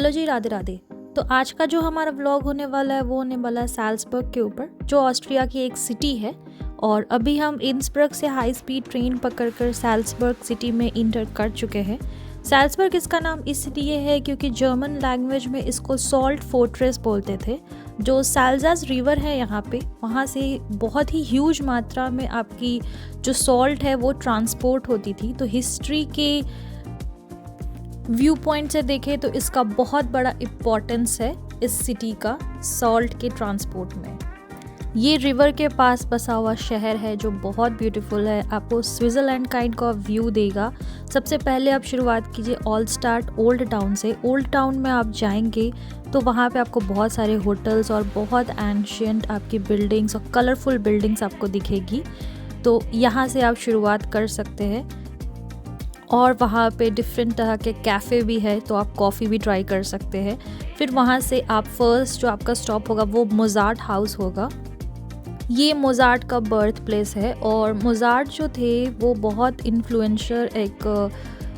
Hello जी, राधे राधे। तो आज का जो हमारा व्लॉग होने वाला है वो होने वाला है साल्सबर्ग के ऊपर, जो ऑस्ट्रिया की एक सिटी है। और अभी हम इंसब्रग से हाई स्पीड ट्रेन पकड़कर साल्सबर्ग सिटी में इंटर कर चुके हैं। साल्सबर्ग इसका नाम इसलिए है क्योंकि जर्मन लैंग्वेज में इसको सॉल्ट फोर्ट्रेस बोलते थे। जो साल्जास रिवर है यहाँ पे, वहाँ से बहुत ही ह्यूज मात्रा में आपकी जो सॉल्ट है वो ट्रांसपोर्ट होती थी। तो हिस्ट्री के व्यू पॉइंट से देखें तो इसका बहुत बड़ा इम्पोर्टेंस है इस सिटी का सॉल्ट के ट्रांसपोर्ट में। ये रिवर के पास बसा हुआ शहर है जो बहुत ब्यूटीफुल है, आपको स्विट्ज़रलैंड काइंड का व्यू देगा। सबसे पहले आप शुरुआत कीजिए ऑलस्टार्ट ओल्ड टाउन से। ओल्ड टाउन में आप जाएंगे तो वहाँ पे आपको बहुत सारे होटल्स और बहुत एंशियंट आपकी बिल्डिंग्स और कलरफुल बिल्डिंग्स आपको दिखेगी। तो यहाँ से आप शुरुआत कर सकते हैं। और वहाँ पे डिफरेंट तरह के कैफ़े भी है, तो आप कॉफ़ी भी ट्राई कर सकते हैं। फिर वहाँ से आप फर्स्ट जो आपका स्टॉप होगा वो मोज़ार्ट हाउस होगा। ये मोज़ार्ट का बर्थ प्लेस है और मोज़ार्ट जो थे वो बहुत इन्फ्लुएंशियल एक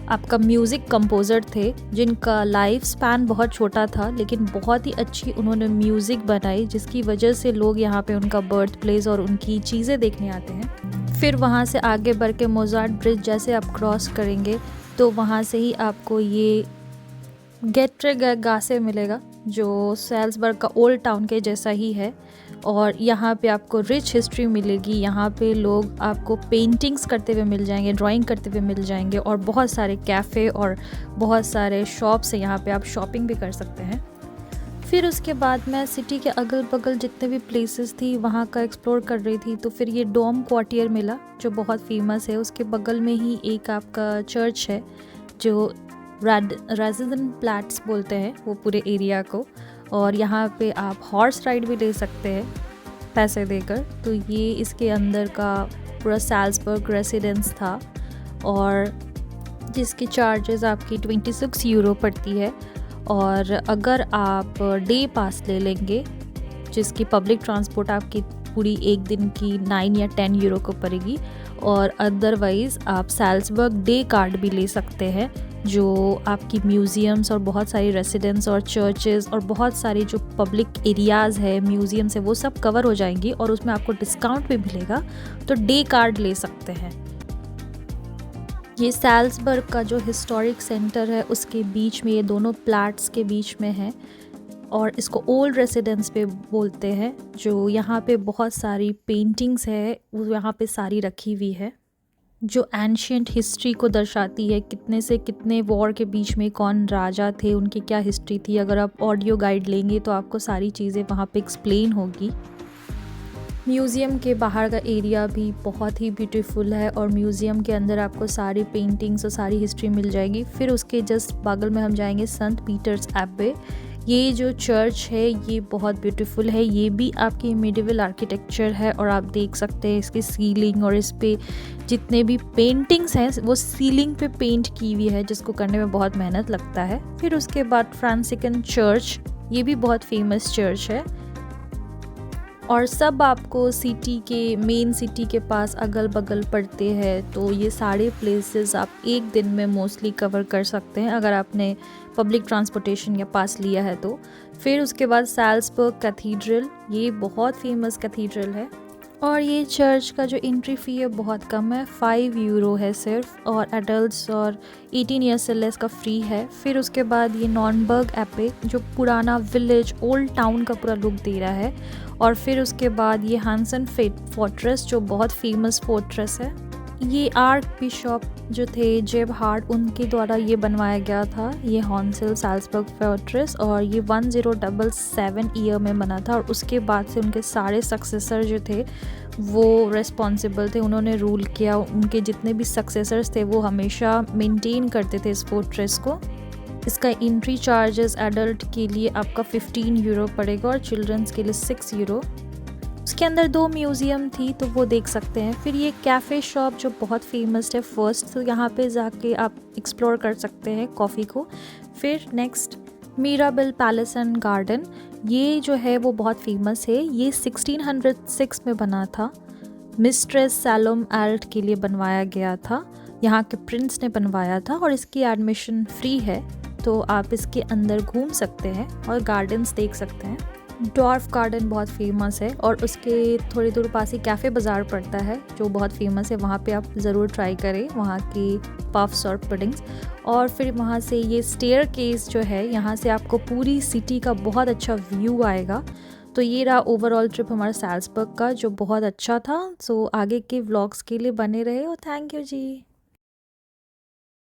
आपका म्यूज़िक कंपोज़र थे, जिनका लाइफ स्पैन बहुत छोटा था लेकिन बहुत ही अच्छी उन्होंने म्यूज़िक बनाई, जिसकी वजह से लोग यहाँ पे उनका बर्थ प्लेस और उनकी चीज़ें देखने आते हैं। फिर वहाँ से आगे बढ़ के मोज़ार्ट ब्रिज जैसे आप क्रॉस करेंगे तो वहाँ से ही आपको ये गेट्रेगासे मिलेगा, जो साल्सबर्ग का ओल्ड टाउन के जैसा ही है। और यहाँ पे आपको रिच हिस्ट्री मिलेगी। यहाँ पे लोग आपको पेंटिंग्स करते हुए मिल जाएंगे, ड्राइंग करते हुए मिल जाएंगे और बहुत सारे कैफ़े और बहुत सारे शॉप्स हैं, यहाँ पे आप शॉपिंग भी कर सकते हैं। फिर उसके बाद मैं सिटी के अगल बगल जितने भी प्लेसेस थी वहाँ का एक्सप्लोर कर रही थी। तो फिर ये डोम क्वार्टियर मिला जो बहुत फेमस है। उसके बगल में ही एक आपका चर्च है जो राजेंद्रप्लेट्स बोलते हैं वो पूरे एरिया को। और यहाँ पे आप हॉर्स राइड भी ले सकते हैं पैसे देकर। तो ये इसके अंदर का पूरा साल्सबर्ग रेसिडेंस था और जिसकी चार्जेस आपकी 26 यूरो पड़ती है। और अगर आप डे पास ले लेंगे जिसकी पब्लिक ट्रांसपोर्ट आपकी पूरी एक दिन की 9 या 10 यूरो को पड़ेगी। और अदरवाइज़ आप साल्सबर्ग डे कार्ड भी ले सकते हैं जो आपकी म्यूज़ियम्स और बहुत सारी रेसिडेंस और चर्चेज़ और बहुत सारी जो पब्लिक एरियाज़ है म्यूज़ियम्स है वो सब कवर हो जाएंगी और उसमें आपको डिस्काउंट भी मिलेगा। तो डे कार्ड ले सकते हैं। ये साल्सबर्ग का जो हिस्टोरिक सेंटर है उसके बीच में, ये दोनों प्लैट्स के बीच में है और इसको ओल्ड रेसिडेंस पे बोलते हैं। जो यहाँ पे बहुत सारी पेंटिंग्स है वो यहाँ पे सारी रखी हुई है जो एंशियंट हिस्ट्री को दर्शाती है, कितने से कितने वॉर के बीच में कौन राजा थे, उनकी क्या हिस्ट्री थी। अगर आप ऑडियो गाइड लेंगे तो आपको सारी चीज़ें वहाँ पे एक्सप्लेन होगी। म्यूज़ियम के बाहर का एरिया भी बहुत ही ब्यूटीफुल है और म्यूज़ियम के अंदर आपको सारी पेंटिंग्स और सारी हिस्ट्री मिल जाएगी। फिर उसके जस्ट बगल में हम जाएंगे सेंट पीटर्स एबे। ये जो चर्च है ये बहुत ब्यूटीफुल है, ये भी आपकी मिडिवल आर्किटेक्चर है और आप देख सकते हैं इसकी सीलिंग और इस पे जितने भी पेंटिंग्स हैं वो सीलिंग पे पेंट की हुई है, जिसको करने में बहुत मेहनत लगता है। फिर उसके बाद फ्रांसिकन चर्च, ये भी बहुत फेमस चर्च है और सब आपको सिटी के मेन सिटी के पास अगल बगल पड़ते हैं। तो ये सारे प्लेसेस आप एक दिन में मोस्टली कवर कर सकते हैं अगर आपने पब्लिक ट्रांसपोर्टेशन या पास लिया है तो। फिर उसके बाद साल्सबर्ग कैथीड्रल, ये बहुत फेमस कैथीड्रल है और ये चर्च का जो एंट्री फ़ी है बहुत कम है, 5 यूरो है सिर्फ, और एडल्ट्स और 18 ईयर्स से लेस का फ्री है। फिर उसके बाद ये नॉर्नबर्ग एपे जो पुराना विलेज ओल्ड टाउन का पूरा लुक दे रहा है। और फिर उसके बाद ये हांसन फोर्ट्रेस जो बहुत फेमस फोर्ट्रेस है। ये आर्क बिशप जो थे जेबहार्ड, उनके द्वारा ये बनवाया गया था ये हॉन्सेल साल्सबर्ग फोर्ट्रेस, और ये 1077 ईयर में बना था। और उसके बाद से उनके सारे सक्सेसर जो थे वो रिस्पॉन्सिबल थे, उन्होंने रूल किया। उनके जितने भी सक्सेसर्स थे वो हमेशा मेंटेन करते थे इस फोर्ट्रेस को। इसका एंट्री चार्जेस एडल्ट के लिए आपका 15 यूरो पड़ेगा और चिल्ड्रंस के लिए 6 यूरो। उसके अंदर 2 म्यूज़ियम थी तो वो देख सकते हैं। फिर ये कैफ़े शॉप जो बहुत फेमस है फर्स्ट, तो यहाँ पे जाके आप एक्सप्लोर कर सकते हैं कॉफ़ी को। फिर next Mirabel palace and garden, ये जो है वो बहुत फेमस है। ये 1606 में बना था, मिस्ट्रेस सैलोम एल्ट के लिए बनवाया गया था, यहाँ के प्रिंस ने बनवाया था और इसकी एडमिशन फ्री है। तो आप इसके अंदर घूम सकते हैं और गार्डन्स देख सकते हैं। डॉर्फ गार्डन बहुत फेमस है और उसके थोड़ी दूर पास ही कैफ़े बाज़ार पड़ता है जो बहुत फेमस है, वहाँ पे आप ज़रूर ट्राई करें वहाँ की पफ्स और पुडिंग्स। और फिर वहाँ से ये स्टेयर केस जो है, यहाँ से आपको पूरी सिटी का बहुत अच्छा व्यू आएगा। तो ये रहा ओवरऑल ट्रिप हमारा सैल्सबर्ग का, जो बहुत अच्छा था। सो आगे के व्लॉग्स के लिए बने रहे और थैंक यू जी।